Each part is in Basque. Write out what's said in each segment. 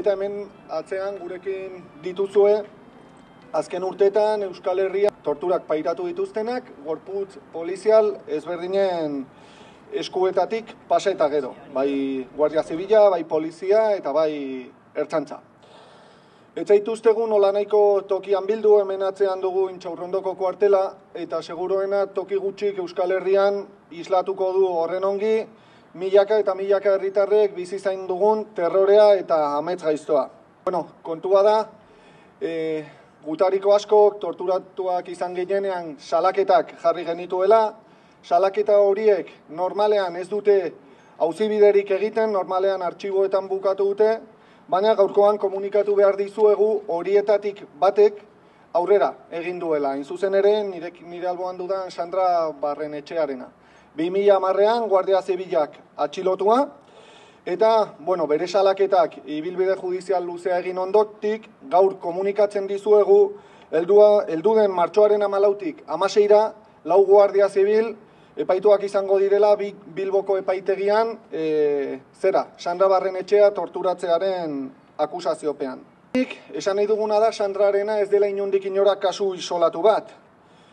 Eta hemen atzean gurekin dituzue, azken urteetan Euskal Herrian torturak pairatu dituztenak, gorputz polizial ezberdinen eskuetatik pasa eta gero. Bai Guardia Zibila, bai polizia eta bai ertzaintza. Ez zaituztegu nola nahiko tokian bildu, hemen atzean dugu Intxaurrondoko kuartela, eta seguruena toki gutxik Euskal Herrian islatuko du horren ongi, milaka eta milaka herritarrek bizi zain dugun terrorea eta amets gaiztoa. Kontua da, gutariko askok torturatuak izan ginenean salaketak jarri genituela, salaketa horiek normalean ez dute auzibiderik egiten, normalean artxiboetan bukatu dute, baina gaurkoan komunikatu behar dizuegu horietatik batek aurrera egin duela. Hain zuzen ere, nire alboan dudan Sandra Barrenetxearena. 2010an Guardia Zibilak atxilotua, eta, bere salaketak ibilbide judizial luzea egin ondotik, gaur komunikatzen dizuegu, heldu den martxoaren 14tik 16ra, 4 Guardia Zibil epaituak izango direla Bilboko epaitegian, Sandra Barrenetxea torturatzearen akusaziopean. Esan nahi duguna da, Sandrarena ez dela inondik inora kasu isolatu bat.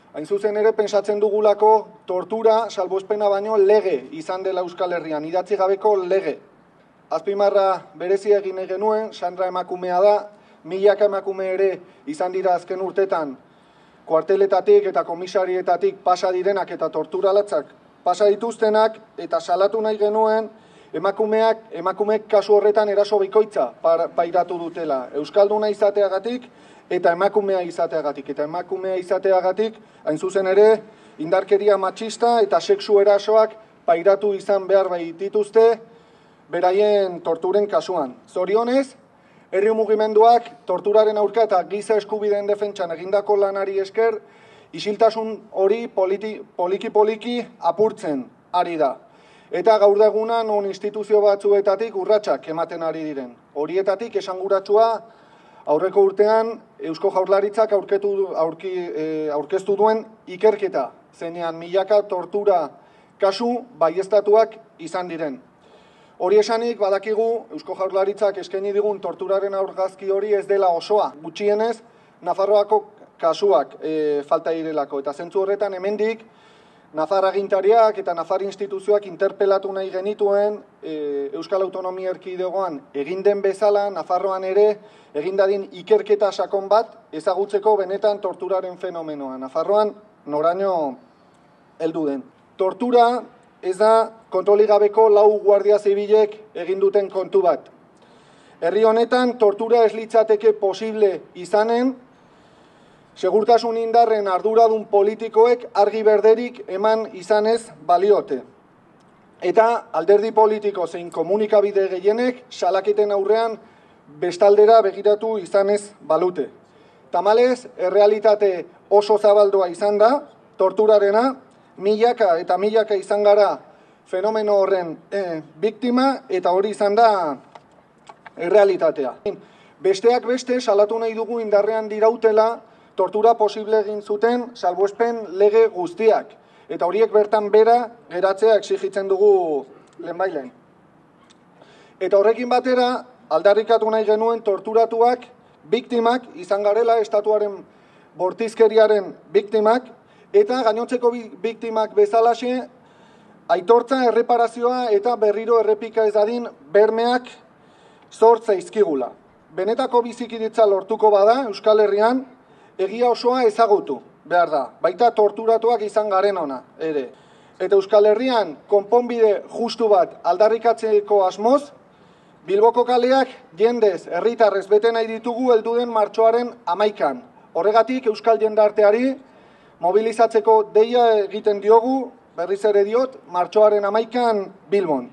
Hain zuzen ere, pentsatzen dugulako tortura salbuespena baino lege izan dela Euskal Herrian, idatzi gabeko lege. Azpimarra berezia egin genuen, Sandra emakumea da, milaka emakume ere izan dira azken urtetan, kuarteletatik eta komisarietatik pasa direnak eta torturalatzak pasa dituztenak, eta salatu nahi genuen emakumeek kasu horretan eraso bikoitza pairatu dutela. Euskalduna izateagatik eta emakumea izateagatik. Eta emakumea izateagatik, hain zuzen ere, indarkeria matxista eta sexu erasoak pairatu izan behar baitituzte beraien torturen kasuan. Zorionez, herri mugimenduak torturaren aurka eta giza eskubideen defentsan egindako lanari esker, isiltasun hori poliki apurtzen ari da. Eta gaur da eguna non instituzio batzuetatik urratsak ematen ari diren. Horietatik esanguratsua aurreko urtean Eusko Jaurlaritzak aurkeztu duen ikerketa, zenean milaka tortura kasu baieztatuak izan diren. Hori esanik, badakigu, Eusko Jaurlaritzak eskaini digun torturaren aurgazki hori ez dela osoa. Gutxienez, Nafarroako kasuak falta direlako. Eta zentzu horretan, hemendik, Nafar agintariak eta Nafar instituzioak interpelatu nahi genituen Euskal Autonomia Erkidegoan egin den bezala, Nafarroan ere, egin dadin ikerketa sakon bat ezagutzeko benetan torturaren fenomenoa. Nafarroan noraino heldu den. Tortura ez da kontrolik gabeko 4 Guardia Zibilek egin duten kontu bat. Herri honetan tortura ez litzateke posible izanen, segurtasun indarren arduradun politikoek argi berderik eman izanez baliote. Eta alderdi politiko zein komunikabide gehienek salaketen aurrean bestaldera begiratu izanez balute. Tamalez, errealitate oso zabaldoa izan da, torturarena, milaka eta milaka izan gara fenomeno horren biktima, eta hori izan da errealitatea. Besteak beste, salatu nahi dugu indarrean dirautela tortura posible egin zuten salbuespen lege guztiak. Eta horiek bertan bera geratzea exigitzen dugu lehenbailen. Eta horrekin batera, aldarrikatu nahi genuen torturatuak biktimak izan garela estatuaren bortizkeriaren biktimak, eta gainontzeko biktimak bezalaxe, aitortza, erreparazioa eta berriro errepika ez dadin bermeak sortza izkigula. Benetako bizikidetza lortuko bada Euskal Herrian, egia osoa ezagutu behar da, baita torturatuak izan garen ona ere. Eta Euskal Herrian konponbide justu bat aldarrikatzeko asmoz, Bilboko kaleak jendez herritarrez bete nahi ditugu heldu den martxoaren 11an. Horregatik Euskal jendarteari mobilizatzeko deia egiten diogu, berriz ere diot, martxoaren 11an Bilbon.